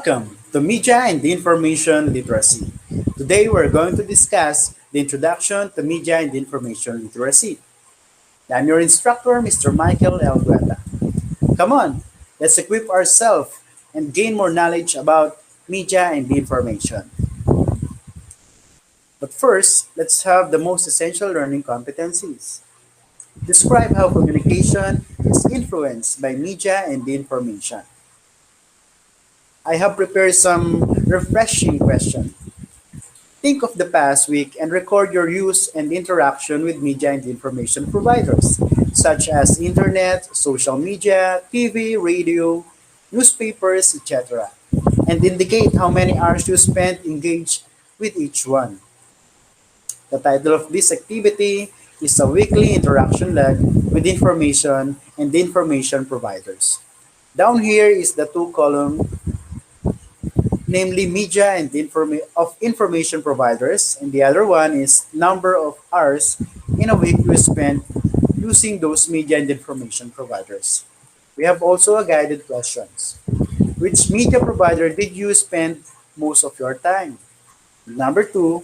Welcome to Media and Information Literacy. Today we're going to discuss the introduction to media and information literacy. I'm your instructor, Mr. Michael L. Guetta. Come on, let's equip ourselves and gain more knowledge about media and information. But first, let's have the most essential learning competencies. Describe how communication is influenced by media and information. I have prepared some refreshing questions. Think of the past week and record your use and interaction with media and information providers, such as internet, social media, TV, radio, newspapers, etc., and indicate how many hours you spent engaged with each one. The title of this activity is a weekly interaction log with information and information providers. Down here is the two column, namely media and information providers, and the other one is number of hours in a week you spent using those media and information providers. We have also a guided questions. Which media provider did you spend most of your time? Number two,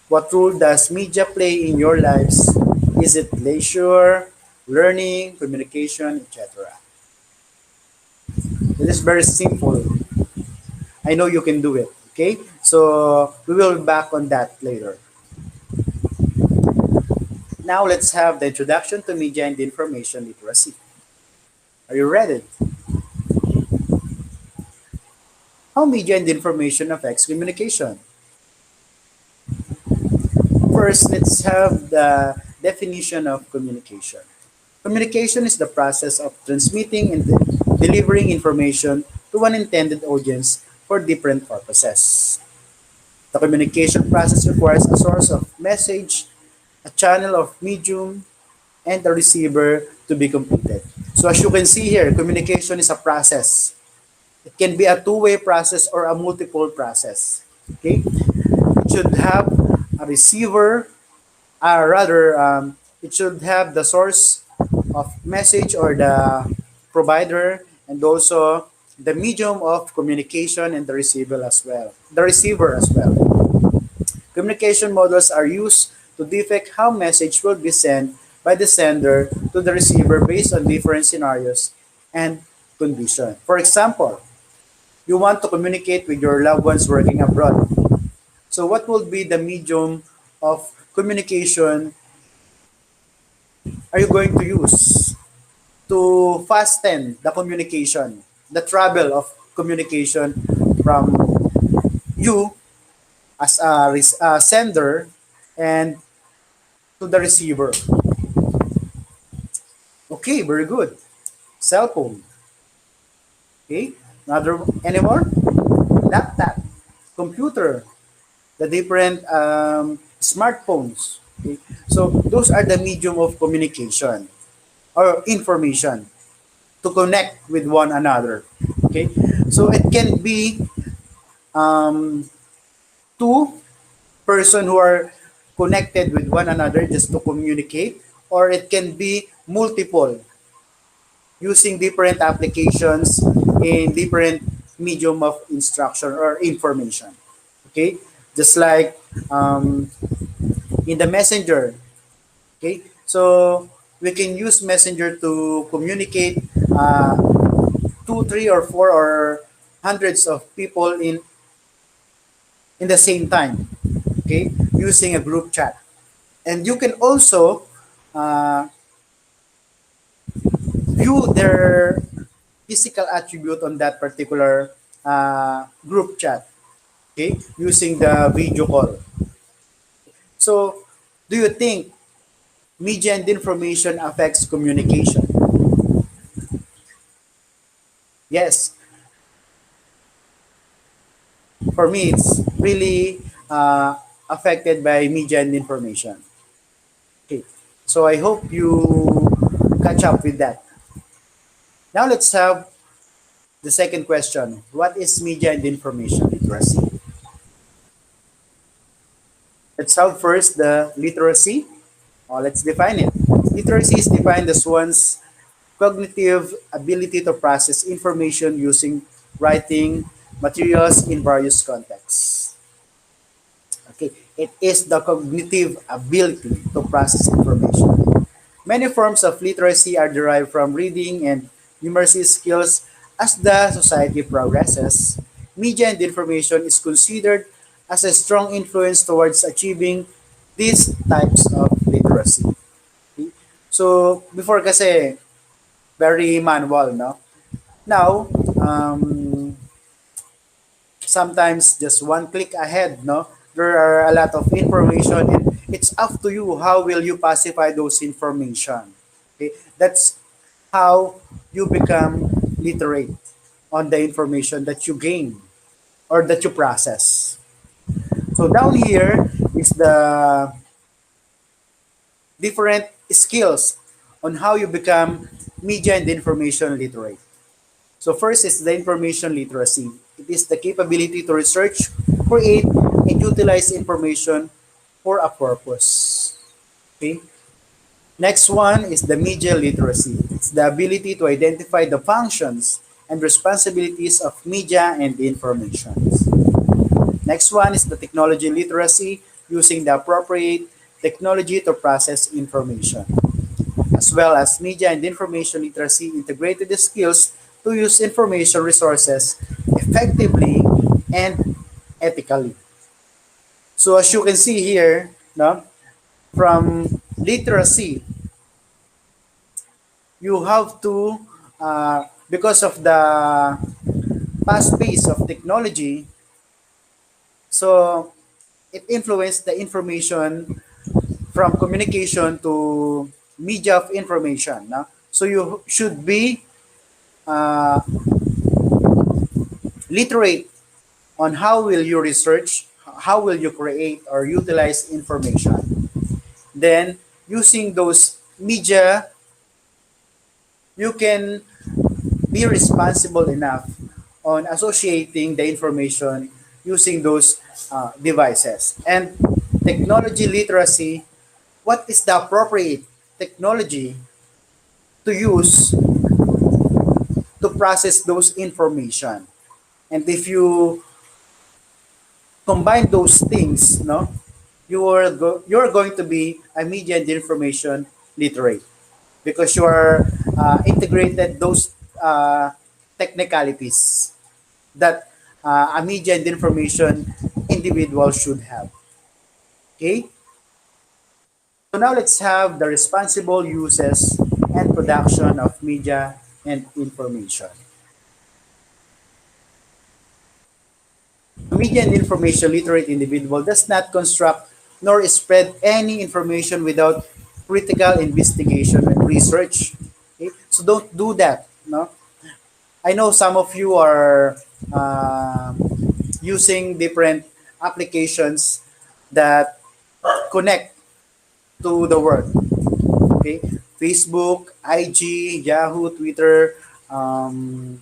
what role does media play in your lives? Is it leisure, learning, communication, etc.? It is very simple. I know you can do it. Okay, so we will be back on that later. Now let's have the introduction to media and information literacy. Are you ready? How media and information affects communication? First, let's have the definition of communication. Communication is the process of transmitting and delivering information to an intended audience for different purposes. The communication process requires a source of message, a channel of medium, and a receiver to be completed. So as you can see here, communication is a process. It can be a two-way process or a multiple process. Okay? It should have a receiver, it should have the source of message or the provider, and also the medium of communication and the receiver as well. Communication models are used to depict how message will be sent by the sender to the receiver based on different scenarios and conditions. For example, you want to communicate with your loved ones working abroad. So what will be the medium of communication are you going to use to fasten the communication, the travel of communication from you as a sender and to the receiver? Okay, very good. Cell phone. Okay, any more? Laptop, computer, the different smartphones. Okay, so those are the medium of communication or information to connect with one another. Okay, so it can be two person who are connected with one another just to communicate, or it can be multiple using different applications in different medium of instruction or information. Okay, just like in the messenger. Okay, so we can use messenger to communicate two, three, or four, or hundreds of people in the same time. Okay, using a group chat, and you can also view their physical attribute on that particular group chat. Okay, using the video call. So, do you think media and information affects communication? Yes. For me, it's really affected by media and information. Okay, so I hope you catch up with that. Now let's have the second question. What is media and information literacy? Let's have first the literacy. Let's define it. Literacy is defined as one's cognitive ability to process information using writing, materials in various contexts. Okay, it is the cognitive ability to process information. Many forms of literacy are derived from reading and numeracy skills. As the society progresses, media and information is considered as a strong influence towards achieving these types of literacy. Okay? So, before kasi, very manual, no? Now, sometimes just one click ahead, no? There are a lot of information and it's up to you how will you pacify those information. Okay? That's how you become literate on the information that you gain or that you process. So down here is the different skills on how you become media and information literate. So first is the information literacy. It is the capability to research, create, and utilize information for a purpose. Okay. Next one is the media literacy. It's the ability to identify the functions and responsibilities of media and information. Next one is the technology literacy, using the appropriate technology to process information, as well as media and information literacy integrated the skills to use information resources effectively and ethically. So as you can see here, no, from literacy, you have to, because of the fast pace of technology, so it influenced the information from communication to media of information. No? So you should be uh, literate on how will you research, how will you create or utilize information. Then using those media, you can be responsible enough on associating the information using those devices. And technology literacy, what is the appropriate technology to use to process those information? And if you combine those things, no, you're going to be a media and information literate because you are integrated those technicalities that a media and information individual should have. Okay? So now let's have the responsible uses and production of media and information. A media and information literate individual does not construct nor spread any information without critical investigation and research. Okay? So don't do that. No? I know some of you are using different applications that connect to the world. Okay, Facebook, IG, Yahoo, Twitter, Tumblr,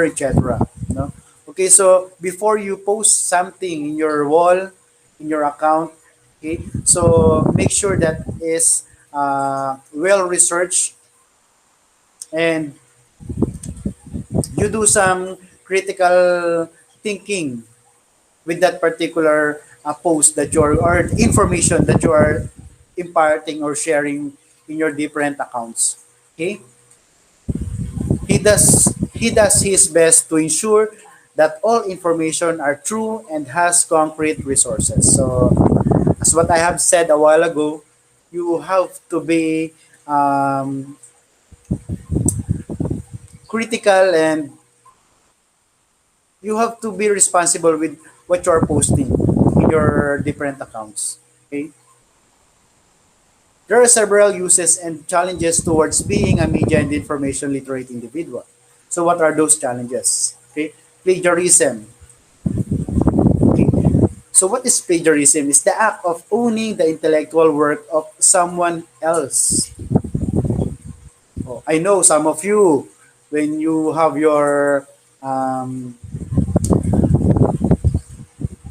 etc. No? Okay, so before you post something in your wall, in your account, okay, so make sure that is well researched and you do some critical thinking with that particular post that you're or information that you are imparting or sharing in your different accounts. Okay, he does his best to ensure that all information are true and has concrete resources. So as what I have said a while ago, you have to be critical and you have to be responsible with what you are posting in your different accounts. Okay. There are several uses and challenges towards being a media and information literate individual. So what are those challenges? Okay. Plagiarism. Okay. So what is plagiarism? It's the act of owning the intellectual work of someone else. Oh, I know some of you, when you have your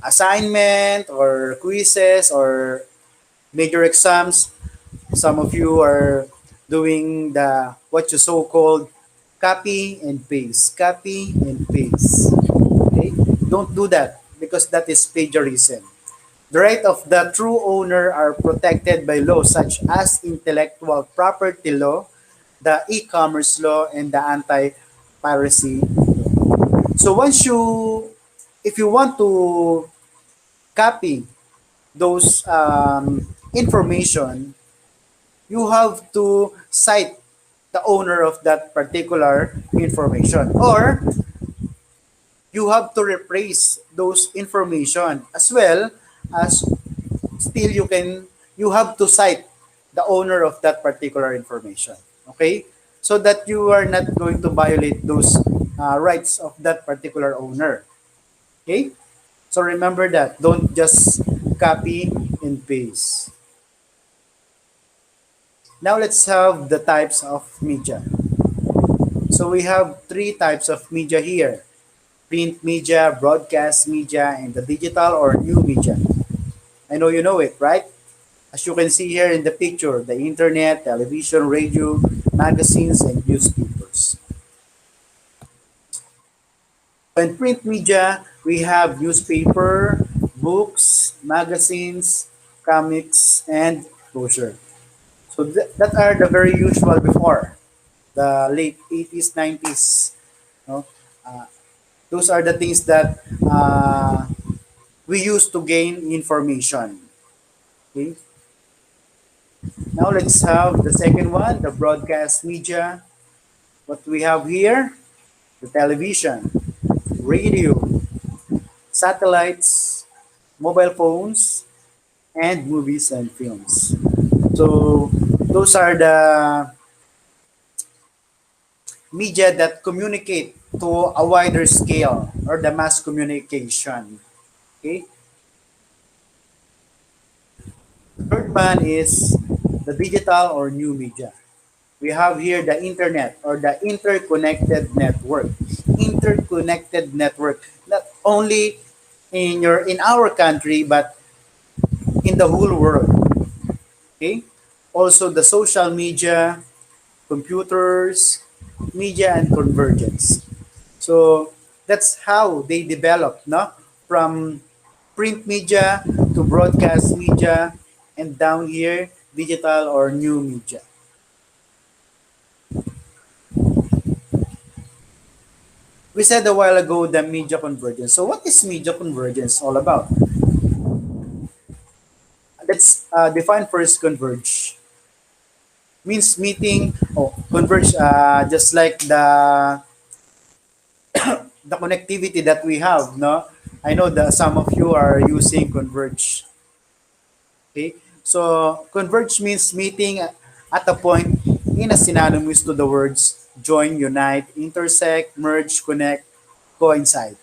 assignment or quizzes or major exams, some of you are doing the what you so called copy and paste, space. Okay? Don't do that because that is plagiarism. The right of the true owner are protected by laws such as intellectual property law, the e-commerce law, and the anti-piracy law. So if you want to copy those information, you have to cite the owner of that particular information, or you have to replace those information as well as still you have to cite the owner of that particular information, okay, so that you are not going to violate those rights of that particular owner, okay. So remember that, don't just copy and paste. Now let's have the types of media. So we have three types of media here: print media, broadcast media, and the digital or new media. I know you know it, right? As you can see here in the picture, the internet, television, radio, magazines, and newspapers. In print media, we have newspaper, books, magazines, comics, and brochure. So that are the very usual before the late 80s, 90s. No? Uh, those are the things that we use to gain information. Okay? Now let's have the second one, the broadcast media. What we have here, the television, radio, satellites, mobile phones, and movies and films. So those are the media that communicate to a wider scale or the mass communication. Okay. Third one is the digital or new media. We have here the internet or the interconnected network. Interconnected network, not only in our country but in the whole world. Okay. Also the social media, computers, media, and convergence. So that's how they develop, no? From print media to broadcast media, and down here, digital or new media. We said a while ago the media convergence. So what is media convergence all about? Let's define first converge. Means meeting, oh, converge, just like the connectivity that we have, no? I know that some of you are using Converge. Okay? So Converge means meeting at a point in a synonymous to the words join, unite, intersect, merge, connect, coincide.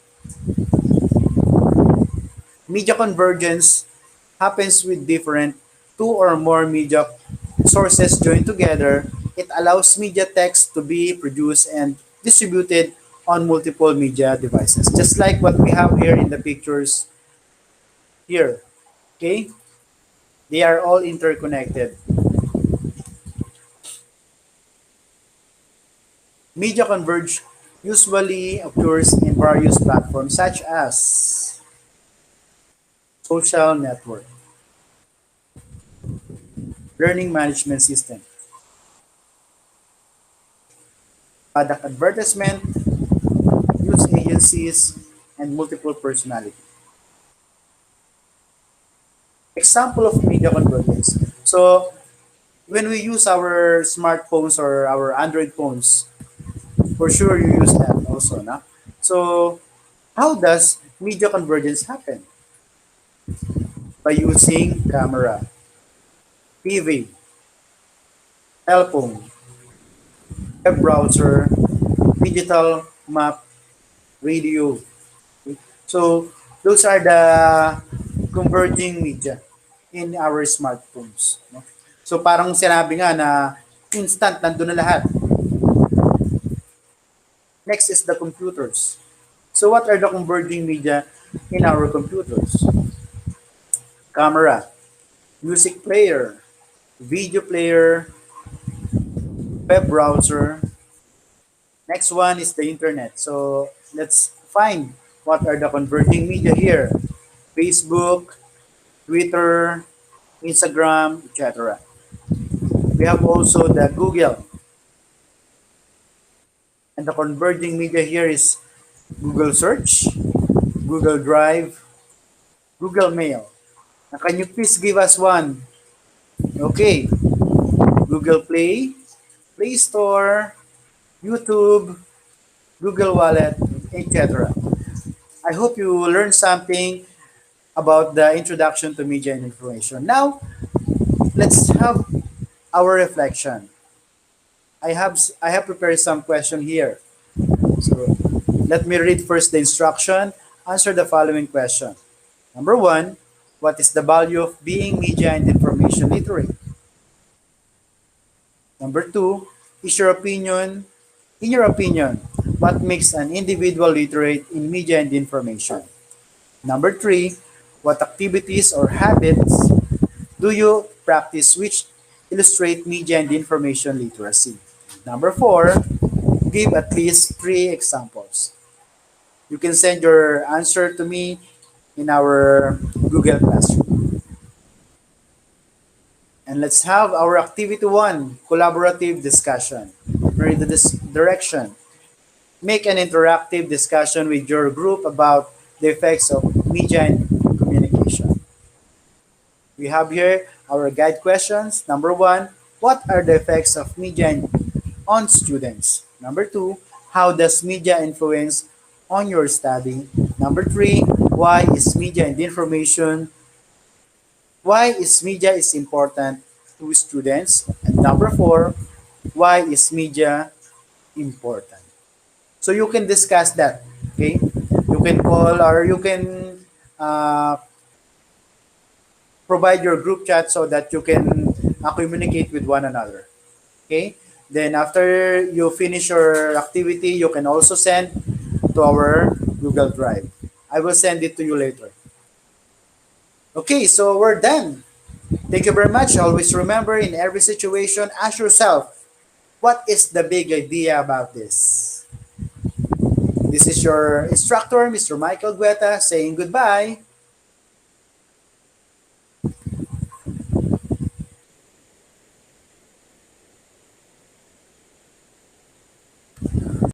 Media convergence happens with different two or more media sources joined together. It allows media text to be produced and distributed on multiple media devices, just like what we have here in the pictures here. Okay, they are all interconnected. Media converge usually occurs in various platforms such as social network, learning management system, product advertisement, news agencies, and multiple personality. Example of media convergence. So when we use our smartphones or our Android phones, for sure you use that also, na? So how does media convergence happen? By using camera, TV, telephone, web browser, digital map, radio. So those are the converging media in our smartphones, no? So parang sinabi nga na instant nandun na lahat. Next is the computers. So what are the converging media in our computers? Camera, music player, video player, web browser. Next one is the internet. So let's find what are the converging media here. Facebook, Twitter, Instagram, etc. We have also the Google. And the converging media here is Google Search, Google Drive, Google Mail. Now, can you please give us one? Okay, Google Play, Play Store, YouTube, Google Wallet, etc. I hope you learned something about the introduction to media and information. Now, let's have our reflection. I have prepared some question here. So, let me read first the instruction. Answer the following question. Number one, what is the value of being media and information literate? Number two, in your opinion, what makes an individual literate in media and information? Number three, what activities or habits do you practice which illustrate media and information literacy? Number four, give at least three examples. You can send your answer to me in our Google Classroom. And let's have our activity one, collaborative discussion. Read this direction. Make an interactive discussion with your group about the effects of media and communication. We have here our guide questions. Number one, what are the effects of media on students? Number two, how does media influence on your study? Number three, why is media is important to students? And number four, why is media important? So you can discuss that. Okay, you can call or you can provide your group chat so that you can communicate with one another. Okay, then after you finish your activity, you can also send to our Google Drive. I will send it to you later. Okay, so we're done. Thank you very much. Always remember, in every situation, ask yourself, what is the big idea about this? This is your instructor, Mr. Michael Guetta, saying goodbye.